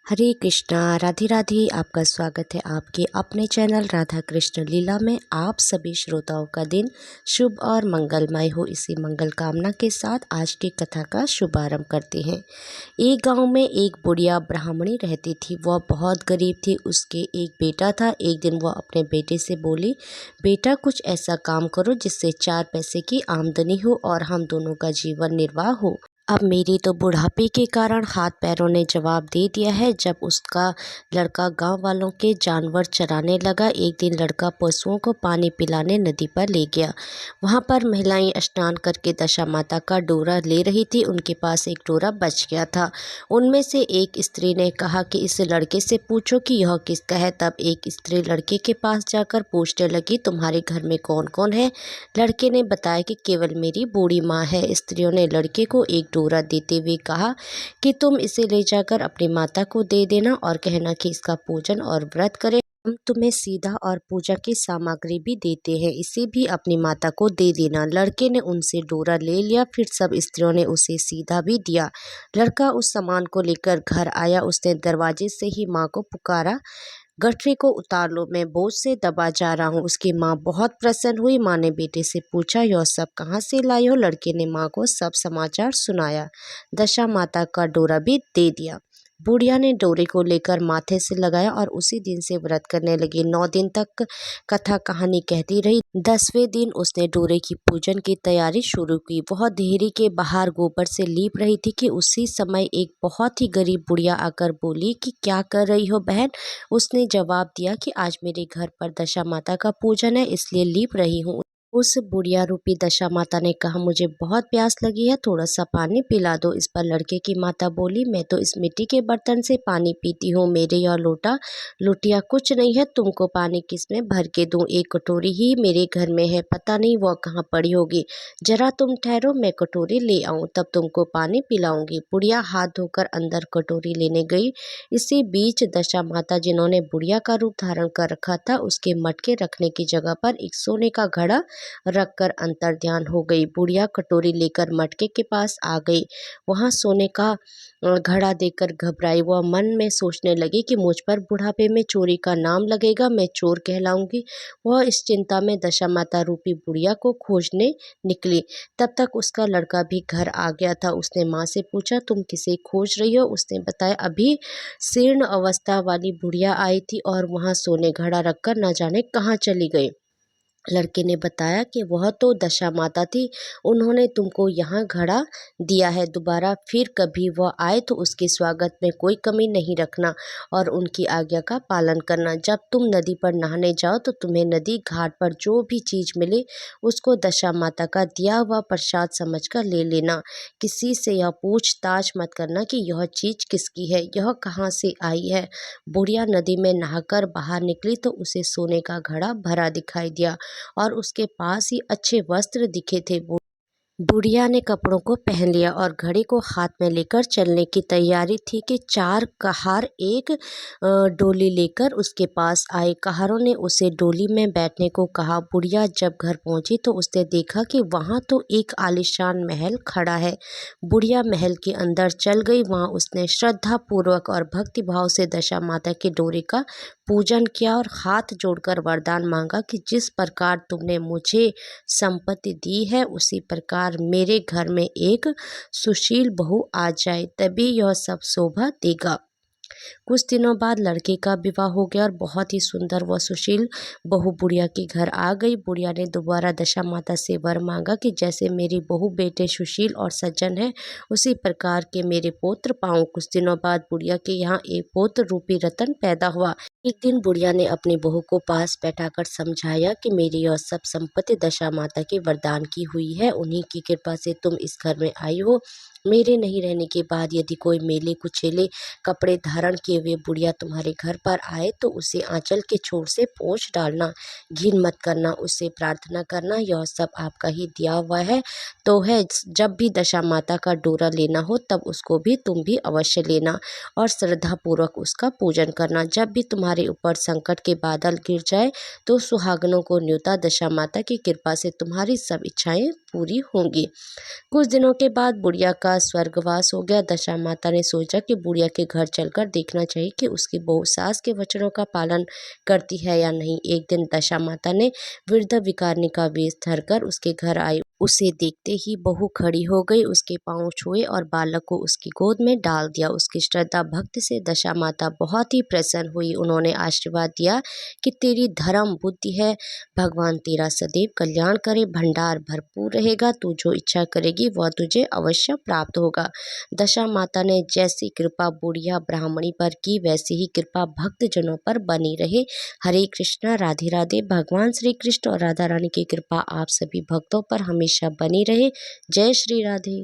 हरे कृष्णा राधे राधे। आपका स्वागत है आपके अपने चैनल राधा कृष्ण लीला में। आप सभी श्रोताओं का दिन शुभ और मंगलमय हो, इसी मंगल कामना के साथ आज की कथा का शुभारंभ करते हैं। एक गांव में एक बुढ़िया ब्राह्मणी रहती थी। वह बहुत गरीब थी। उसके एक बेटा था। एक दिन वह अपने बेटे से बोली, बेटा कुछ ऐसा काम करो जिससे 4 पैसे की आमदनी हो और हम दोनों का जीवन निर्वाह हो। अब मेरी तो बुढ़ापे के कारण हाथ पैरों ने जवाब दे दिया है। जब उसका लड़का गांव वालों के जानवर चराने लगा, एक दिन लड़का पशुओं को पानी पिलाने नदी पर ले गया। वहां पर महिलाएं स्नान करके दशा माता का डोरा ले रही थी। उनके पास एक डोरा बच गया था। उनमें से एक स्त्री ने कहा कि इस लड़के से पूछो कि यह किसका है। तब एक स्त्री लड़के के पास जाकर पूछने लगी, तुम्हारे घर में कौन कौन है। लड़के ने बताया कि केवल मेरी बूढ़ी माँ है। स्त्रियों ने लड़के को एक डोरा देते हुए कहा कि तुम इसे ले जाकर अपनी माता को दे देना और कहना कि इसका पूजन और व्रत करे। हम तुम्हें सीधा और पूजा की सामग्री भी देते हैं, इसे भी अपनी माता को दे देना। लड़के ने उनसे डोरा ले लिया। फिर सब स्त्रियों ने उसे सीधा भी दिया। लड़का उस सामान को लेकर घर आया। उसने दरवाजे से ही माँ को पुकारा, गठरी को उतार लो, मैं बोझ से दबा जा रहा हूँ। उसकी माँ बहुत प्रसन्न हुई। माँ ने बेटे से पूछा, यह सब कहाँ से लाई हो। लड़के ने माँ को सब समाचार सुनाया। दशा माता का डोरा भी दे दिया। बुढ़िया ने डोरे को लेकर माथे से लगाया और उसी दिन से व्रत करने लगी। 9 दिन तक कथा कहानी कहती रही। 10वें दिन उसने डोरे की पूजन की तैयारी शुरू की। वह देहरी के बाहर गोबर से लीप रही थी कि उसी समय एक बहुत ही गरीब बुढ़िया आकर बोली कि क्या कर रही हो बहन। उसने जवाब दिया कि आज मेरे घर पर दशा माता का पूजन है, इसलिए लीप रही हूँ। उस बुढ़िया रूपी दशा माता ने कहा, मुझे बहुत प्यास लगी है, थोड़ा सा पानी पिला दो। इस पर लड़के की माता बोली, मैं तो इस मिट्टी के बर्तन से पानी पीती हूँ, मेरे यह लोटिया कुछ नहीं है, तुमको पानी किसमें भर के दूं। एक कटोरी ही मेरे घर में है, पता नहीं वह कहाँ पड़ी होगी। जरा तुम ठहरो, मैं कटोरी ले आऊं, तब तुमको पानी पिलाऊंगी। बुढ़िया हाथ धोकर अंदर कटोरी लेने गई। इसी बीच दशा माता, जिन्होंने बुढ़िया का रूप धारण कर रखा था, उसके मटके रखने की जगह पर एक सोने का घड़ा रखकर अंतर्ध्यान हो गई। बुढ़िया कटोरी लेकर मटके के पास आ गई। वहां सोने का घड़ा देखकर घबराई। वह मन में सोचने लगी कि मुझ पर बुढ़ापे में चोरी का नाम लगेगा, मैं चोर कहलाऊंगी। वह इस चिंता में दशा माता रूपी बुढ़िया को खोजने निकली। तब तक उसका लड़का भी घर आ गया था। उसने माँ से पूछा, तुम किसे खोज रही हो। उसने बताया, अभी जीर्ण अवस्था वाली बुढ़िया आई थी और वहां सोने घड़ा रखकर न जाने कहाँ चली गई। लड़के ने बताया कि वह तो दशा माता थी, उन्होंने तुमको यहाँ घड़ा दिया है। दोबारा फिर कभी वह आए तो उसके स्वागत में कोई कमी नहीं रखना और उनकी आज्ञा का पालन करना। जब तुम नदी पर नहाने जाओ तो तुम्हें नदी घाट पर जो भी चीज मिले उसको दशा माता का दिया हुआ प्रसाद समझकर ले लेना। किसी से यह पूछताछ मत करना कि यह चीज किसकी है, यह कहाँ से आई है। बुढ़िया नदी में नहाकर बाहर निकली तो उसे सोने का घड़ा भरा दिखाई दिया और उसके पास ही अच्छे वस्त्र दिखे थे। बुढ़िया ने कपड़ों को पहन लिया और घड़ी को हाथ में लेकर चलने की तैयारी थी कि 4 कहार एक डोली लेकर उसके पास आए। कहारों ने उसे डोली में बैठने को कहा। बुढ़िया जब घर पहुंची तो उसने देखा कि वहां तो एक आलीशान महल खड़ा है। बुढ़िया महल के अंदर चल गई। वहां उसने श्रद्धा पूर्वक और भक्ति भाव से दशा माता के डोरे का पूजन किया और हाथ जोड़कर वरदान मांगा कि जिस प्रकार तुमने मुझे संपत्ति दी है उसी प्रकार मेरे घर में एक सुशील बहू आ जाए, तभी यह सब शोभा देगा। कुछ दिनों बाद लड़के का विवाह हो गया और बहुत ही सुंदर व सुशील बहू बुढ़िया के घर आ गई। बुढ़िया ने दोबारा दशा माता से वर मांगा कि जैसे मेरी बहू बेटे सुशील और सज्जन है, उसी प्रकार के मेरे पुत्र पाऊं। कुछ दिनों बाद बुढ़िया के यहाँ एक पुत्र रूपी रतन पैदा हुआ। एक दिन बुढ़िया ने अपनी बहू को पास बैठाकर समझाया कि मेरी यह सब संपत्ति दशा माता के वरदान की हुई है, उन्हीं की कृपा से तुम इस घर में आई हो। मेरे नहीं रहने के बाद यदि कोई मेले कुचेले कपड़े धारण किए हुए बुढ़िया तुम्हारे घर पर आए तो उसे आंचल के छोर से पोंछ डालना, घिन मत करना, उससे प्रार्थना करना, यह सब आपका ही दिया हुआ है तो है। जब भी दशा माता का डोरा लेना हो तब उसको भी तुम भी अवश्य लेना और श्रद्धा पूर्वक उसका पूजन करना। जब भी तुम्हारे तुम्हारे ऊपर संकट के बादल गिर जाए तो सुहागनों को न्योता दशा माता की कृपा से तुम्हारी सब इच्छाएं पूरी होंगी। कुछ दिनों के बाद बुढ़िया का स्वर्गवास हो गया। दशा माता ने सोचा कि बुढ़िया के घर चलकर देखना चाहिए कि उसकी बहू सास के वचनों का पालन करती है या नहीं। एक दिन दशा माता ने वृद्ध विकारनी का वेश धरकर उसके घर आई। उसे देखते ही बहू खड़ी हो गई, उसके पांव छुए और बालक को उसकी गोद में डाल दिया। उसकी श्रद्धा भक्ति से दशा माता बहुत ही प्रसन्न हुई। उन्होंने आशीर्वाद दिया कि तेरी धर्म बुद्धि है, भगवान तेरा सदैव कल्याण करे, भंडार भरपूर रहेगा, तू जो इच्छा करेगी वह तुझे अवश्य प्राप्त होगा। दशा माता ने जैसी कृपा बुढ़िया ब्राह्मणी पर की वैसी ही कृपा भक्त जनों पर बनी रहे। हरे कृष्णा, राधे राधे। भगवान श्री कृष्ण और राधा रानी की कृपा आप सभी भक्तों पर हमेशा बनी रहे। जय श्री राधे।